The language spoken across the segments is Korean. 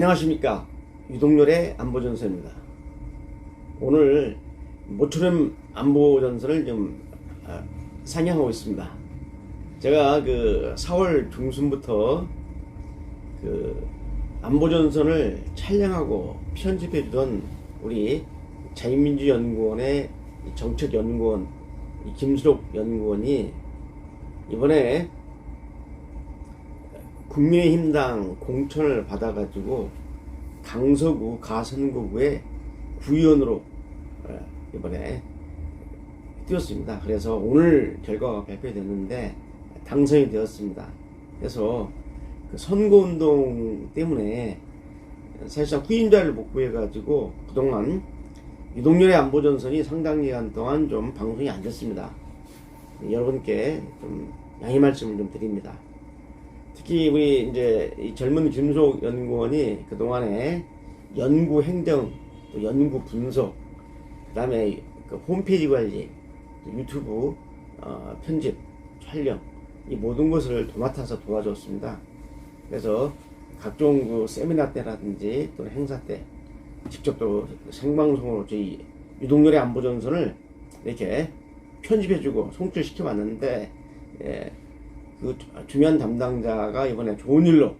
안녕하십니까, 유동열의 안보전선입니다. 오늘 모처럼 안보전선을 좀 상영하고 있습니다. 제가 4월 중순부터 안보전선을 촬영하고 편집해 주던 우리 자유민주연구원의 정책연구원 김수록 연구원이 이번에 국민의힘당 공천을 받아가지고 강서구 가선거구의 구의원으로 이번에 뛰었습니다. 그래서 오늘 결과가 발표됐는데 당선이 되었습니다. 그래서 선거운동 때문에 사실상 후임자를 못 구해가지고 그동안 유동열의 안보전선이 상당 기간 동안 좀 방송이 안 됐습니다. 여러분께 좀 양해 말씀을 좀 드립니다. 특히 우리 이제 이 젊은 김수록 연구원이 그동안에 연구 행정, 또 연구 분석, 그 다음에 홈페이지 관리, 유튜브 편집, 촬영, 이 모든 것을 도맡아서 도와줬습니다. 그래서 각종 세미나 때라든지 또는 행사 때 직접 또 생방송으로 저희 유동열의 안보전선을 이렇게 편집해주고 송출시켜 왔는데, 중요한 담당자가 이번에 좋은 일로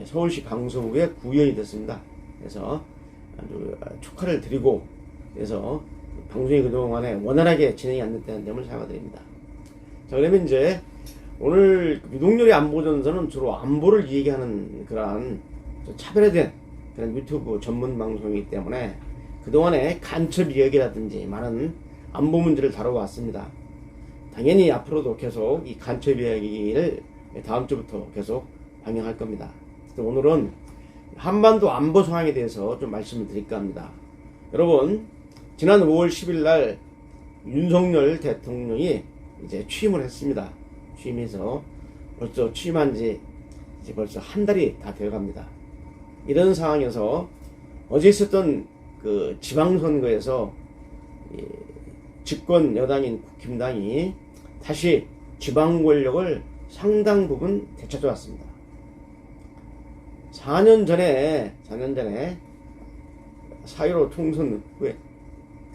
서울시 강서구의 구의원이 됐습니다. 그래서 아주 축하를 드리고, 그래서 방송이 그동안에 원활하게 진행이 안 됐다는 점을 사과드립니다. 자, 그러면 이제 오늘 유동열의 안보전선은 주로 안보를 얘기하는 그러한 차별화된 그런 유튜브 전문 방송이기 때문에 그동안에 간첩 이야기라든지 많은 안보 문제를 다뤄왔습니다. 당연히 앞으로도 계속 이 간첩 이야기를 다음 주부터 계속 방영할 겁니다. 오늘은 한반도 안보 상황에 대해서 좀 말씀을 드릴까 합니다. 여러분, 지난 5월 10일 날 윤석열 대통령이 이제 취임을 했습니다. 취임해서 벌써 취임한 지 이제 벌써 한 달이 다 되어 갑니다. 이런 상황에서 어제 있었던 지방선거에서 집권 여당인 국힘당이 다시 지방 권력을 상당 부분 되찾아왔습니다. 4년 전에 4.15 총선 후에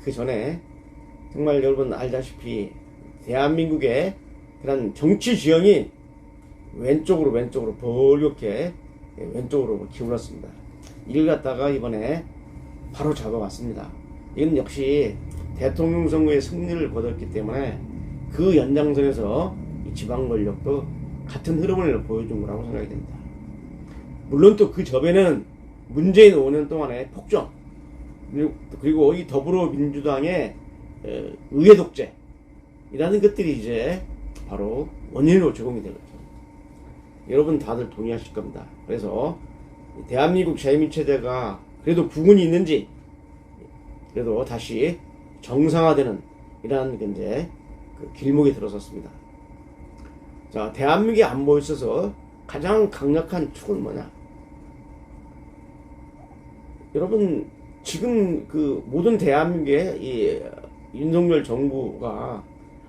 그 전에 정말 여러분 알다시피 대한민국의 그런 정치 지형이 왼쪽으로 벌겋게 왼쪽으로 기울었습니다. 이를 갖다가 이번에 바로 잡아왔습니다. 이건 역시 대통령 선거의 승리를 거뒀기 때문에 그 연장선에서 이 지방 권력도 같은 흐름을 보여준 거라고 생각이 됩니다. 물론 또 그 전에는 문재인 5년 동안의 폭정, 그리고 이 더불어민주당의 의회 독재이라는 것들이 이제 바로 원인으로 제공이 되겠죠. 여러분 다들 동의하실 겁니다. 그래서 대한민국 자유민주체제가 그래도 부근이 있는지, 그래도 다시 정상화되는 이러한 이제 길목에 들어섰습니다. 자, 대한민국의 안보에 있어서 가장 강력한 축은 뭐냐? 여러분, 지금 모든 대한민국의 이 윤석열 정부가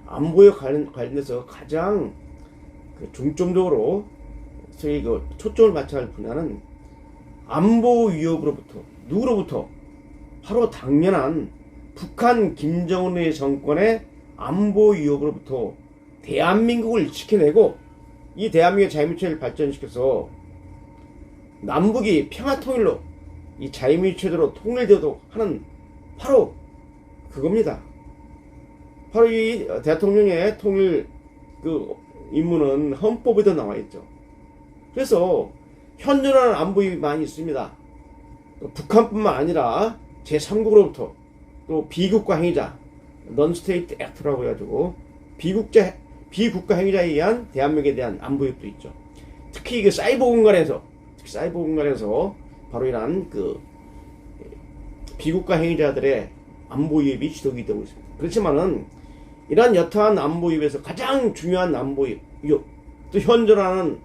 안보에 관련해서 가장 중점적으로 저희 초점을 맞춰야 할 분야는 안보 위협으로부터, 누구로부터? 바로 당연한 북한 김정은의 정권의 안보 위협으로부터 대한민국을 지켜내고 이 대한민국의 자유민주체제를 발전시켜서 남북이 평화통일로 이 자유민주체제로 통일되도록 하는 바로 그겁니다. 바로 이 대통령의 통일 임무는 헌법에도 나와 있죠. 그래서 현존하는 안보 위협이 많이 있습니다. 북한뿐만 아니라 제3국으로부터 또 비국가 행위자, non-state act라고 해가지고 비국가 행위자에 의한 대한민국에 대한 안보 위협도 있죠. 특히 사이버 공간에서 바로 이러한 비국가 행위자들의 안보 위협이 지속이 되고 있습니다. 그렇지만은 이러한 여타한 안보 위협에서 가장 중요한 안보 위협, 또 현존하는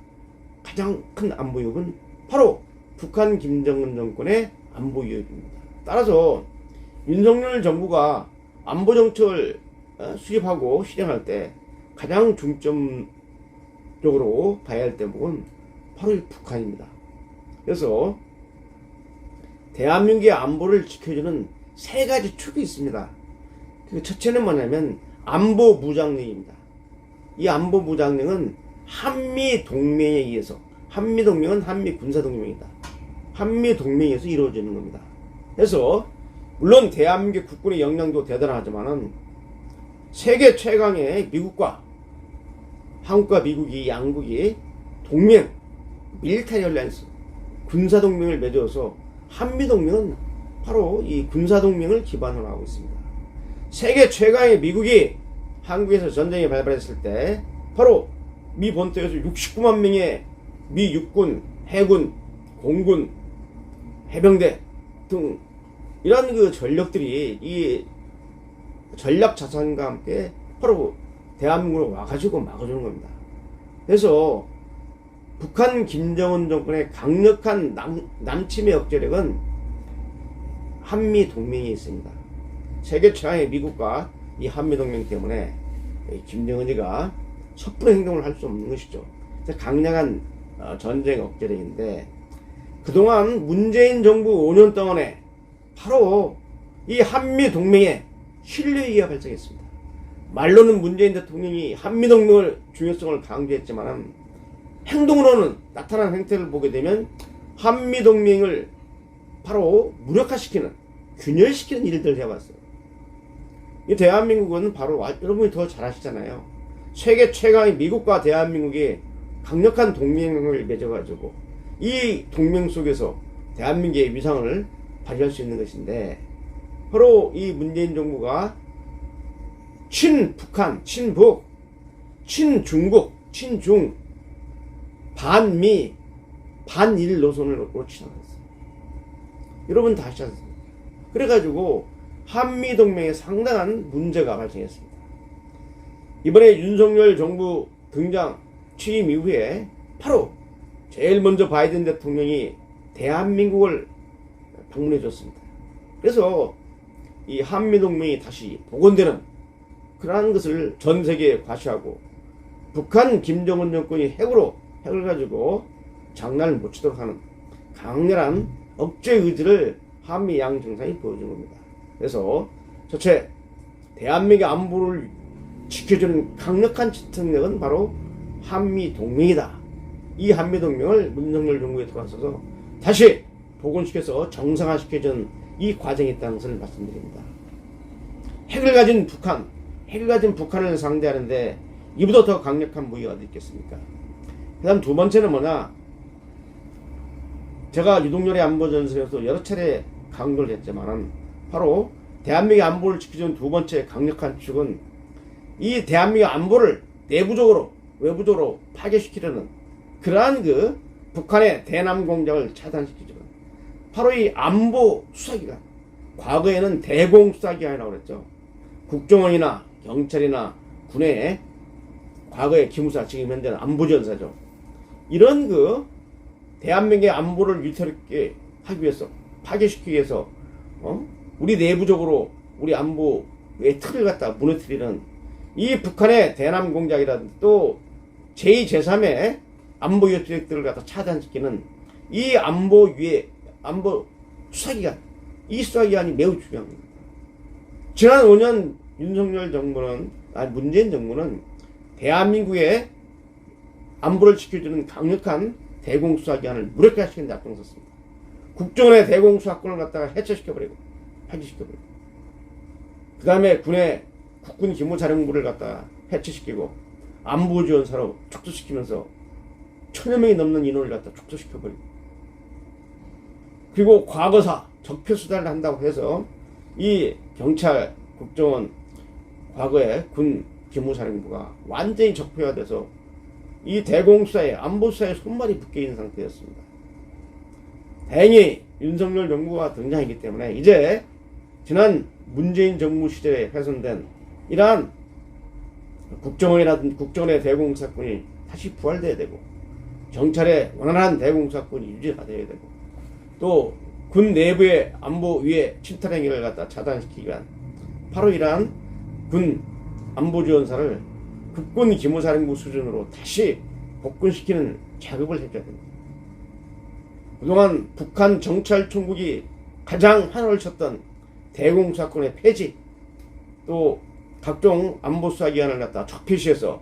가장 큰 안보 위협은 바로 북한 김정은 정권의 안보 위협입니다. 따라서 윤석열 정부가 안보 정책을 수립하고 실행할 때 가장 중점적으로 봐야 할 대목은 바로 이 북한입니다. 그래서 대한민국의 안보를 지켜주는 세 가지 축이 있습니다. 그 첫째는 뭐냐면 안보무장령입니다. 이 안보무장령은 한미동맹에 의해서, 한미동맹은 한미군사동맹이다. 한미동맹에서 이루어지는 겁니다. 그래서 물론 대한민국 국군의 역량도 대단하지만은 세계 최강의 미국과 한국과 미국이 양국이 동맹, 밀리터리 얼라이언스, 군사동맹을 맺어서 한미동맹은 바로 이 군사동맹을 기반으로 하고 있습니다. 세계 최강의 미국이 한국에서 전쟁이 발발했을 때 바로 미 본토에서 69만 명의 미 육군, 해군, 공군, 해병대 등 이런 그 전력들이 이 전략 자산과 함께 바로 대한민국으로 와가지고 막아주는 겁니다. 그래서 북한 김정은 정권의 강력한 남침의 억제력은 한미 동맹이 있습니다. 세계 최강의 미국과 이 한미 동맹 때문에 김정은이가 섣부른 행동을 할 수 없는 것이죠. 강력한 전쟁 억제력인데 그동안 문재인 정부 5년 동안에 바로 이 한미 동맹에 신뢰위기가 발생했습니다. 말로는 문재인 대통령이 한미 동맹을 중요성을 강조했지만 행동으로는 나타난 행태를 보게 되면 한미 동맹을 바로 무력화시키는, 균열시키는 일들을 해왔어요. 이 대한민국은 바로 여러분이 더 잘 아시잖아요. 세계 최강의 미국과 대한민국이 강력한 동맹을 맺어가지고 이 동맹 속에서 대한민국의 위상을 발휘할 수 있는 것인데 바로 이 문재인 정부가 친북한, 친북, 친중국, 친중, 반미, 반일 노선으로 지나갔어요. 여러분 다 아시지 않습니까? 그래가지고 한미동맹에 상당한 문제가 발생했습니다. 이번에 윤석열 정부 등장 취임 이후에 바로 제일 먼저 바이든 대통령이 대한민국을 방문해 줬습니다. 그래서 이 한미동맹이 다시 복원되는 그러한 것을 전 세계에 과시하고 북한 김정은 정권이 핵을 가지고 장난을 못 치도록 하는 강렬한 억제 의지를 한미 양 정상이 보여준 겁니다. 그래서 첫째, 대한민국의 안보를 지켜주는 강력한 지탱력은 바로 한미동맹이다. 이 한미동맹을 문석열 정부에 들어와서 다시 복원시켜서 정상화시켜준 이 과정이 있다는 것을 말씀드립니다. 핵을 가진 북한을 상대하는데 이보다 더 강력한 무기가 어디 있겠습니까? 그 다음 두 번째는 뭐냐, 제가 유동열의 안보전선에서 여러 차례 강조를 했지만은 바로 대한민국의 안보를 지켜주는 두 번째 강력한 축은 이 대한민국 안보를 내부적으로 외부적으로 파괴시키려는 그러한 그 북한의 대남 공작을 차단시키죠. 바로 이 안보 수사기관, 과거에는 대공수사기관이라고 그랬죠. 국정원이나 경찰이나 군의 과거의 기무사, 지금 현재는 안보전사죠. 이런 그 대한민국의 안보를 위태롭게 하기 위해서, 파괴시키기 위해서 우리 내부적으로 우리 안보의 틀을 갖다 무너뜨리는 이 북한의 대남 공작이라든지 또 제2, 제3의 안보 요직들을 갖다 차단시키는 이 안보 수사기관, 이 수사기관이 매우 중요합니다. 지난 5년 윤석열 정부는, 문재인 정부는 대한민국의 안보를 지켜주는 강력한 대공수사기관을 무력화시키는 데 앞장섰습니다. 국정원의 대공수사권을 갖다가 해체시켜버리고 파기시켜버리고 그 다음에 국군 기무사령부를 갖다가 해체시키고 안보지원사로 축소시키면서 1000여 명이 넘는 인원을 갖다 축소시켜버리고 그리고 과거사 적폐수사를 한다고 해서 이 경찰, 국정원, 과거의 군 기무사령부가 완전히 적폐화돼서 이 대공수사에, 안보수사에 손발이 묶여있는 상태였습니다. 다행히 윤석열 정부가 등장했기 때문에 이제 지난 문재인 정부 시절에 훼손된 이러한 국정원이라든지 국정원의 대공수사권이 다시 부활돼야 되고 경찰의 원활한 대공수사권이 유지가 돼야 되고 또 군 내부의 안보 위에 침탈 행위를 갖다 차단시키기 위한 바로 이러한 군 안보지원사를 국군 기무사령부 수준으로 다시 복근시키는 작업을 해줘야 됩니다. 그동안 북한 정찰총국이 가장 환호를 쳤던 대공사건의 폐지, 또 각종 안보수사기관을 갖다 적폐시해서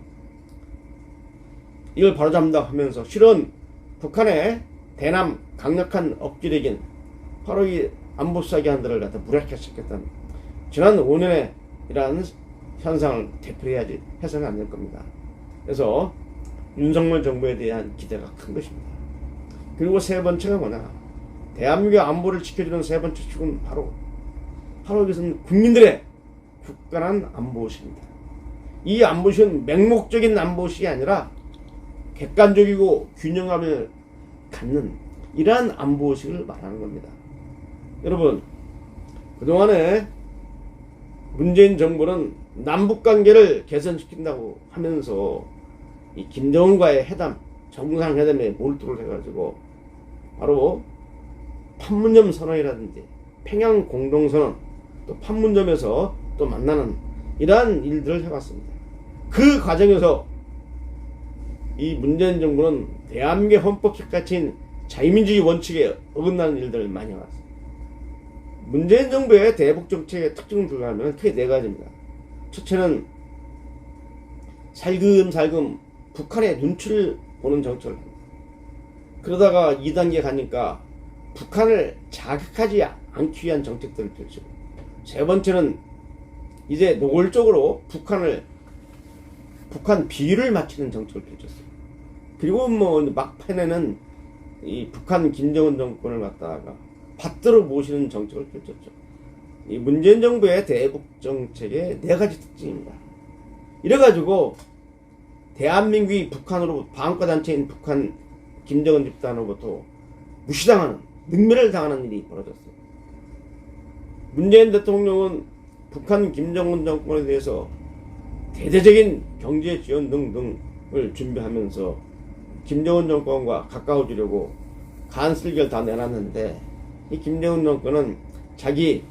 이걸 바로잡는다 하면서 실은 북한의 대남 강력한 억지력인 바로 이 안보수사기관들을 갖다 무력화시켰던 지난 5년의 이러한 현상을 되풀이해야지 해서는 안 될 겁니다. 그래서 윤석열 정부에 대한 기대가 큰 것입니다. 그리고 세 번째가 뭐냐, 대한민국의 안보를 지켜주는 세 번째 축은 바로 이것은 국민들의 굳건한 안보의식입니다. 이 안보의식은 맹목적인 안보의식이 아니라 객관적이고 균형감을 갖는 이러한 안보의식을 말하는 겁니다. 여러분, 그동안에 문재인 정부는 남북관계를 개선시킨다고 하면서 이 김정은과의 회담, 정상회담에 몰두를 해가지고 바로 판문점 선언이라든지 평양 공동선언, 또 판문점에서 또 만나는 이러한 일들을 해왔습니다. 그 과정에서 이 문재인 정부는 대한민국의 헌법적 가치인 자유민주주의 원칙에 어긋나는 일들을 많이 해왔습니다. 문재인 정부의 대북 정책의 특징을 들어가면 크게 네 가지입니다. 첫째는 살금살금 북한의 눈치를 보는 정책을 합니다. 그러다가 2단계 가니까 북한을 자극하지 않기 위한 정책들을 펼치고, 세 번째는 이제 노골적으로 북한 비위를 맞추는 정책을 펼쳤어요. 그리고 뭐 막판에는 이 북한 김정은 정권을 갖다가 받들어 모시는 정책을 펼쳤죠. 이 문재인 정부의 대북 정책의 네 가지 특징입니다. 이래가지고 대한민국이 북한으로부터 방어과 단체인 북한 김정은 집단으로부터 무시당하는, 능멸을 당하는 일이 벌어졌어요. 문재인 대통령은 북한 김정은 정권에 대해서 대대적인 경제 지원 등등을 준비하면서 김정은 정권과 가까워지려고 간슬결 다 내놨는데, 이 김정은 정권은 자기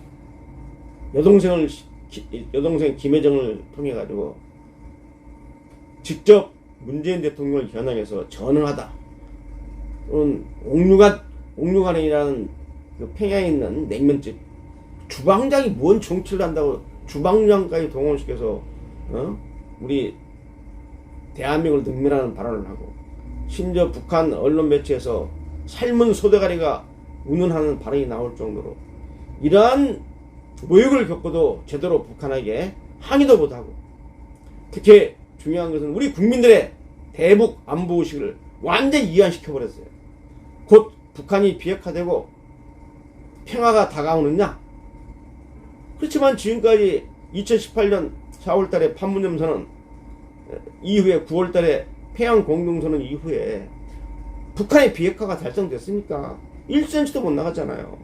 여동생 김여정을 통해 가지고 직접 문재인 대통령을 겨냥해서 전응하다, 또는 옥류관이라는 그 평양에 있는 냉면집 주방장이 뭔 정치를 한다고 주방장까지 동원시켜서 우리 대한민국을 능멸하는 발언을 하고, 심지어 북한 언론 매체에서 삶은 소대가리가 운운하는 발언이 나올 정도로 이러한 모욕을 겪고도 제대로 북한에게 항의도 못하고, 특히 중요한 것은 우리 국민들의 대북 안보의식을 완전히 이완시켜버렸어요. 곧 북한이 비핵화되고 평화가 다가오느냐? 그렇지만 지금까지 2018년 4월달에 판문점 선언 이후에 9월달에 평양 공동선언 이후에 북한의 비핵화가 달성됐습니까? 1cm도 못 나갔잖아요.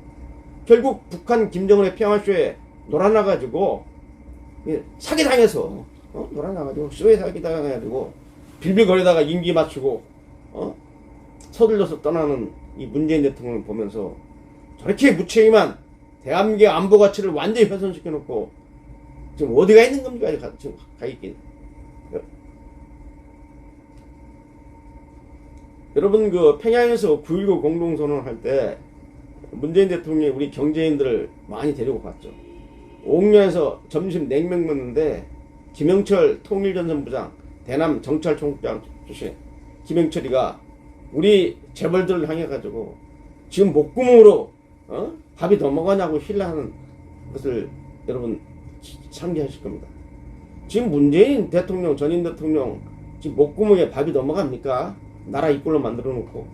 결국 북한 김정은의 평화쇼에 놀아나가지고 사기당해서 놀아나가지고 쇼에 사기당해가지고 빌빌거리다가 임기 맞추고 서둘러서 떠나는 이 문재인 대통령을 보면서 저렇게 무책임한 대한민국의 안보 가치를 완전히 훼손시켜놓고 지금 어디가 있는 겁니까? 지금 가 있긴. 여러분, 그 평양에서 9.19 공동선언을 할 때 문재인 대통령이 우리 경제인들을 많이 데리고 갔죠. 옥류에서 점심 냉면 먹는데 김영철 통일전선부장, 대남 정찰총장 출신 김영철이가 우리 재벌들을 향해 가지고 지금 목구멍으로 밥이 넘어가냐고 힐라하는 것을 여러분 상기하실 겁니다. 지금 문재인 대통령, 전임 대통령 지금 목구멍에 밥이 넘어갑니까? 나라 이꼴로 만들어 놓고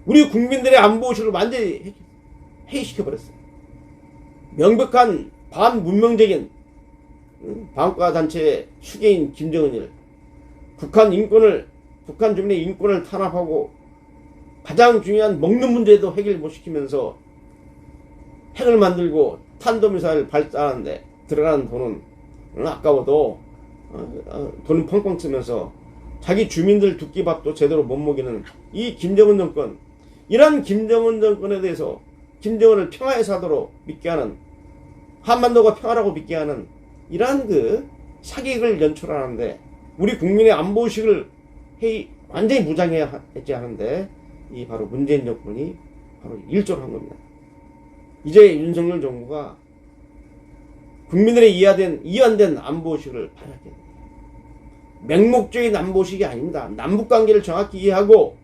우리 국민들의 안보의식을 완전히 해이시켜버렸어요. 명백한 반문명적인 방어과 단체의 수괴인 김정은을 북한 주민의 인권을 탄압하고 가장 중요한 먹는 문제도 해결 못 시키면서 핵을 만들고 탄도미사일 발사하는데 들어가는 돈은 아까워도 돈을 펑펑 쓰면서 자기 주민들 두 끼 밥도 제대로 못 먹이는 이 김정은 정권, 이런 김정은 정권에 대해서 김정은을 평화의 사도로 믿게 하는, 한반도가 평화라고 믿게 하는 이러한 그 사기를 연출하는데 우리 국민의 안보의식을 완전히 무장해야 했지 하는데 이 바로 문재인 정권이 바로 일조를 한 겁니다. 이제 윤석열 정부가 국민들의 이완된 안보의식을 발휘하게 됩니다. 맹목적인 안보의식이 아닙니다. 남북관계를 정확히 이해하고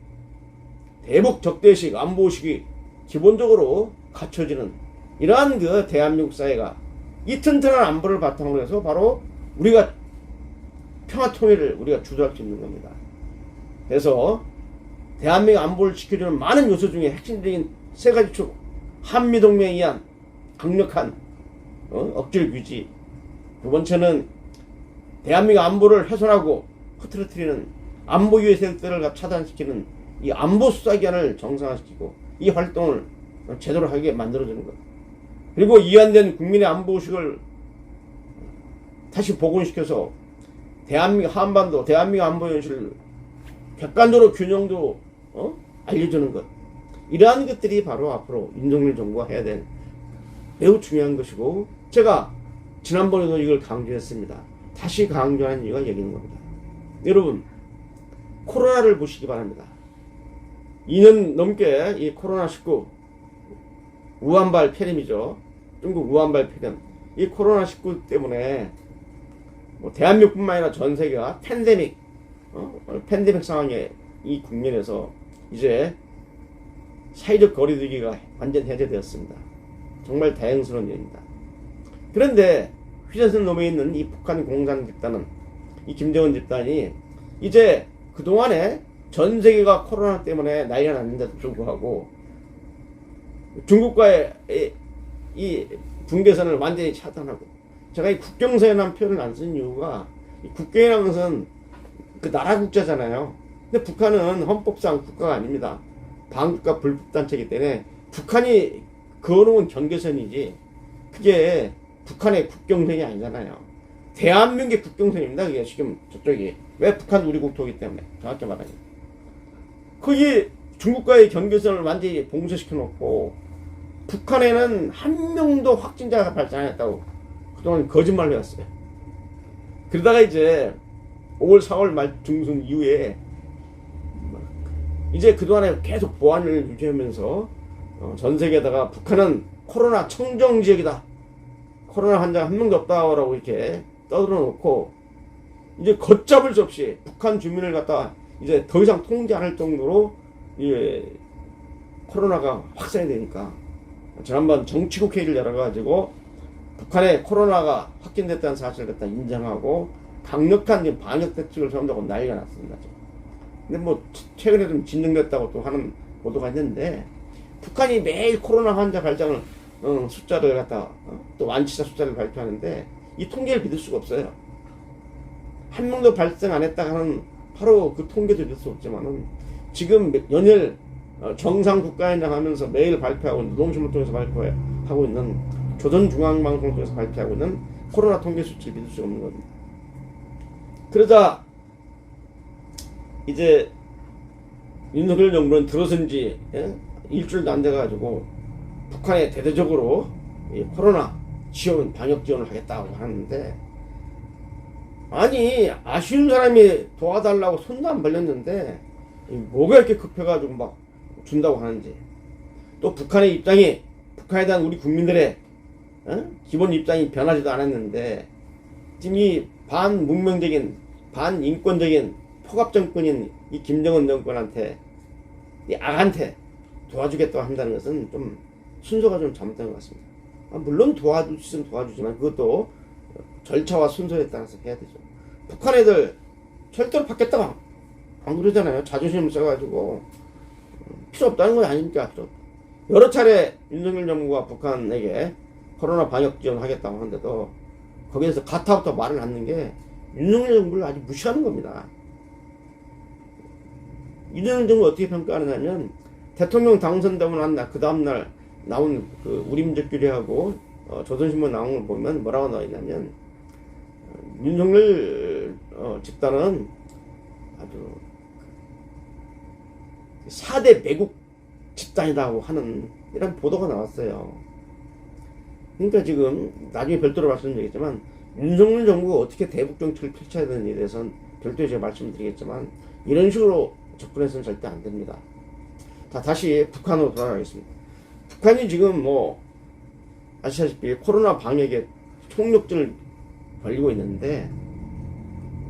대북 적대의식, 안보의식이 기본적으로 갖춰지는 이러한 그 대한민국 사회가 이 튼튼한 안보를 바탕으로 해서 바로 우리가 평화통일을 우리가 주도할 수 있는 겁니다. 그래서 대한민국 안보를 지켜주는 많은 요소 중에 핵심적인 세 가지 축, 한미동맹에 의한 강력한 억질 유지, 두 번째는 대한민국 안보를 훼손하고 흐트러뜨리는 안보 유해 세력들을 차단시키는 이 안보 수사기관을 정상화시키고 이 활동을 제대로 하게 만들어주는 것. 그리고 이완된 국민의 안보의식을 다시 복원시켜서 대한민국 한반도, 대한민국 안보 현실을 객관적으로 균형도 알려주는 것. 이러한 것들이 바로 앞으로 윤석열 정부가 해야 될 매우 중요한 것이고, 제가 지난번에도 이걸 강조했습니다. 다시 강조하는 이유가 여기 있는 겁니다. 여러분, 코로나를 보시기 바랍니다. 2년 넘게 이 코로나19 우한발 폐렴이죠. 중국 우한발 폐렴. 이 코로나19 때문에 뭐 대한민국뿐만 아니라 전 세계가 팬데믹 상황에 이 국면에서 이제 사회적 거리두기가 완전 해제되었습니다. 정말 다행스러운 일입니다. 그런데 휴전선 넘에 있는 이 북한 공산 집단은, 이 김정은 집단이 이제 그동안에 전 세계가 코로나 때문에 난리가 났는데도 불구하고 중국과의 이 분계선을 완전히 차단하고, 제가 이 국경선이라는 표현을 안 쓴 이유가, 이 국경이라는 것은 그 나라 국자잖아요. 근데 북한은 헌법상 국가가 아닙니다. 반국가 불법단체이기 때문에 북한이 그어놓은 경계선이지 그게 북한의 국경선이 아니잖아요. 대한민국의 국경선입니다. 그게 지금 저쪽이. 왜? 북한 우리 국토이기 때문에. 정확히 말하면 거기 중국과의 경계선을 완전히 봉쇄시켜 놓고 북한에는 한 명도 확진자가 발생 안 했다고 그동안 거짓말을 해왔어요. 그러다가 이제 5월 4월 말 중순 이후에 이제 그동안에 계속 보안을 유지하면서 전 세계에다가 북한은 코로나 청정지역이다, 코로나 환자가 한 명도 없다라고 이렇게 떠들어 놓고, 이제 걷잡을 수 없이 북한 주민을 갖다 이제 더 이상 통제 안 할 정도로 코로나가 확산이 되니까 지난번 정치국 회의를 열어가지고 북한에 코로나가 확진됐다는 사실을 갖다 인정하고 강력한 방역 대책을 세운다고 난리가 났습니다. 근데 뭐 최근에 좀 진정됐다고 또 하는 보도가 있는데, 북한이 매일 코로나 환자 발생을 숫자를 갖다 또 완치자 숫자를 발표하는데 이 통계를 믿을 수가 없어요. 한 명도 발생 안 했다 하는 바로 그 통계도 믿을 수 없지만은 지금 연일 정상 국가인장 하면서 매일 발표하고 있는, 노동신문 통해서 발표하고 있는, 조선중앙방송을 통해서 발표하고 있는 코로나 통계 수치를 믿을 수가 없는 겁니다. 그러자 이제 윤석열 정부는 들어선 지 일주일도 안 돼가지고 북한에 대대적으로 코로나 지원, 방역 지원을 하겠다고 하는데, 아니 아쉬운 사람이 도와달라고 손도 안 벌렸는데 뭐가 이렇게 급해가지고 막 준다고 하는지, 또 북한의 입장이, 북한에 대한 우리 국민들의 기본 입장이 변하지도 않았는데 지금 이 반문명적인, 반인권적인 포갑정권인 이 김정은 정권한테, 이 악한테 도와주겠다고 한다는 것은 좀 순서가 좀 잘못된 것 같습니다. 물론 도와주지만 그것도 절차와 순서에 따라서 해야 되죠. 북한 애들 절대로 받겠다고 안 그러잖아요. 자존심을 써가지고 필요 없다는 건 아닙니까? 여러 차례 윤석열 정부가 북한에게 코로나 방역 지원하겠다고 하는데도 거기에서 가타부터 말을 않는 게 윤석열 정부를 아주 무시하는 겁니다. 윤석열 정부 어떻게 평가하느냐면, 대통령 당선되고 난 그 다음날 나온 그 우리민족규례하고 조선신문 나온 걸 보면 뭐라고 나와 있냐면, 윤석열 집단은 아주 4대 매국 집단이라고 하는 이런 보도가 나왔어요. 그러니까 지금 나중에 별도로 말씀드리겠지만, 윤석열 정부가 어떻게 대북 정책을 펼쳐야 되는지에 대해서는 별도로 제가 말씀드리겠지만, 이런 식으로 접근해서는 절대 안 됩니다. 자, 다시 북한으로 돌아가겠습니다. 북한이 지금 뭐 아시다시피 코로나 방역에 총력전을 벌이고 있는데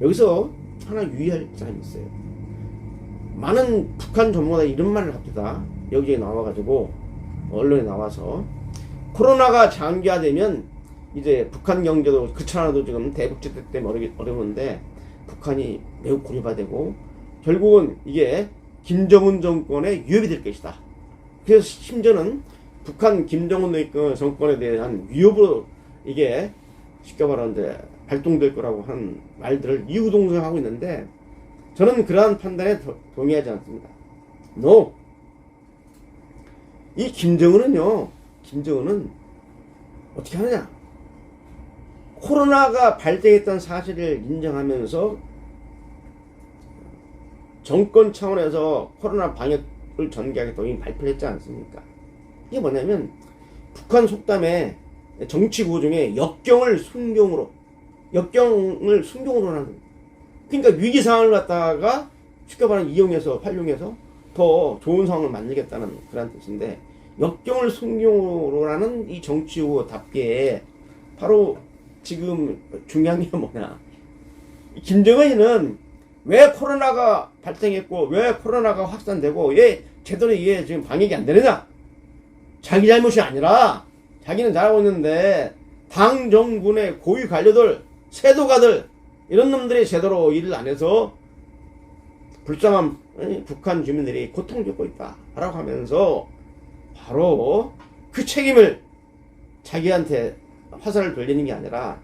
여기서 하나 유의할 사람이 있어요. 많은 북한 전문가들이 이런 말을 합니다. 여기에 나와가지고 언론에 나와서 코로나가 장기화되면 이제 북한 경제도 그렇잖아도 지금 대북제재 때문에 어려운데 북한이 매우 고립화되고 결국은 이게 김정은 정권의 위협이 될 것이다. 그래서 심지어는 북한 김정은 정권에 대한 위협으로 이게 쉽게 말하는데 발동될 거라고 하는 말들을 이유동성하고 있는데 저는 그러한 판단에 동의하지 않습니다. No. 이 김정은은요, 김정은은 어떻게 하느냐? 코로나가 발생했다는 사실을 인정하면서 정권 차원에서 코로나 방역을 전개하겠다고 이미 발표를 했지 않습니까? 이게 뭐냐면 북한 속담에 정치 구호 중에 역경을 순경으로 하는, 그러니까 위기 상황을 갖다가 쉽게 말하면 이용해서 활용해서 더 좋은 상황을 만들겠다는 그런 뜻인데, 역경을 순경으로라는 이 정치 구호답게 바로 지금 중요한 게 뭐냐, 김정은이는 왜 코로나가 발생했고 왜 코로나가 확산되고 왜 제대로 이게 지금 방역이 안 되느냐, 자기 잘못이 아니라 자기는 잘하고 있는데 당 정군의 고위 관료들, 세도가들 이런 놈들이 제대로 일을 안 해서 불쌍한 북한 주민들이 고통을 겪고 있다 라고 하면서 바로 그 책임을 자기한테 화살을 돌리는 게 아니라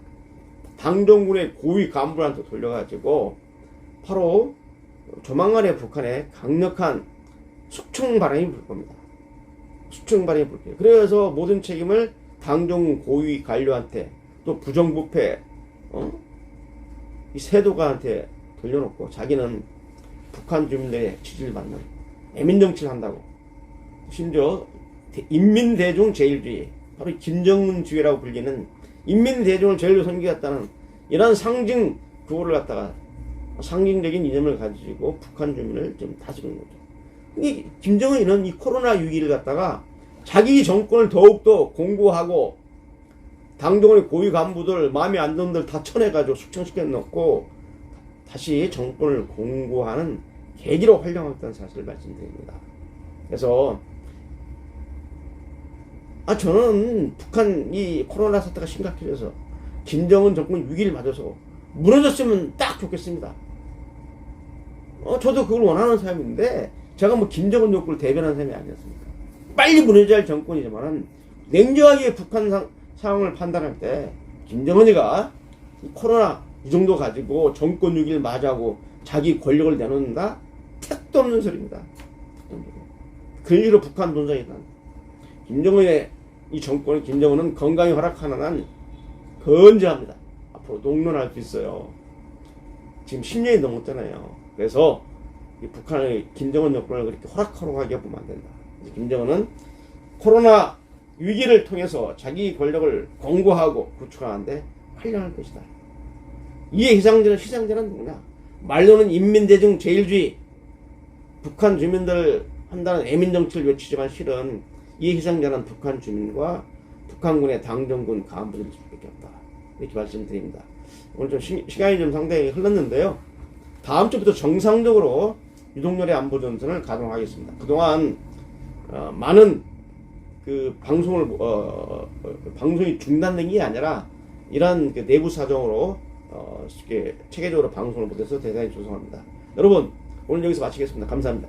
당 정군의 고위 간부한테 돌려가지고 바로 조만간에 북한에 강력한 숙청 발언이 불 겁니다. 숙청 발언이 불 거예요. 그래서 모든 책임을 당 정군 고위 관료한테 또 부정부패 이 세도가한테 돌려놓고 자기는 북한 주민들의 지지를 받는 애민정치를 한다고, 심지어 인민대중 제일주의, 바로 김정은주의라고 불리는 인민대중을 제일로 섬기겠다는 이런 상징 그거를 갖다가 상징적인 이념을 가지고 북한 주민을 좀 다스리는 거죠. 이 김정은이는 이 코로나 위기를 갖다가 자기 정권을 더욱더 공고하고 당정의 고위 간부들 마음에 안 드는 들 다 쳐내가지고 숙청시켜 놓고 다시 정권을 공고하는 계기로 활용하고 있다는 사실을 말씀드립니다. 그래서 저는 북한 이 코로나 사태가 심각해져서 김정은 정권 위기를 맞아서 무너졌으면 딱 좋겠습니다. 저도 그걸 원하는 사람인데 제가 뭐 김정은 정권을 대변하는 사람이 아니었습니까? 빨리 무너져야 할 정권이지만은 냉정하게 북한 상황을 판단할 때 김정은이가 코로나 이 정도 가지고 정권 위기를 맞이하고 자기 권력을 내놓는다? 택도 없는 소리입니다. 그런 식으로 북한 본성이다. 김정은의 이 정권은, 김정은은 건강이 허락하는 한 건재합니다. 앞으로 농론할 수 있어요. 지금 10년이 넘었잖아요. 그래서 이 북한의 김정은 정권을 그렇게 호락호락하게 보면 안 된다. 김정은은 코로나 위기를 통해서 자기 권력을 공고하고 구축하는데 활용할 것이다. 이에 희생자는 누구냐? 말로는 인민대중 제일주의, 북한 주민들 한다는 애민정치를 외치지만 실은 이에 희생자는 북한 주민과 북한군의 당정군 간부들일 수밖에 없다. 이렇게 말씀드립니다. 오늘 좀 시간이 좀 상당히 흘렀는데요. 다음 주부터 정상적으로 유동열의 안보전선을 가동하겠습니다. 그동안 많은 그 방송이 중단된 게 아니라 이러한 그 내부 사정으로 이렇게 체계적으로 방송을 못해서 대단히 죄송합니다. 여러분, 오늘 여기서 마치겠습니다. 감사합니다.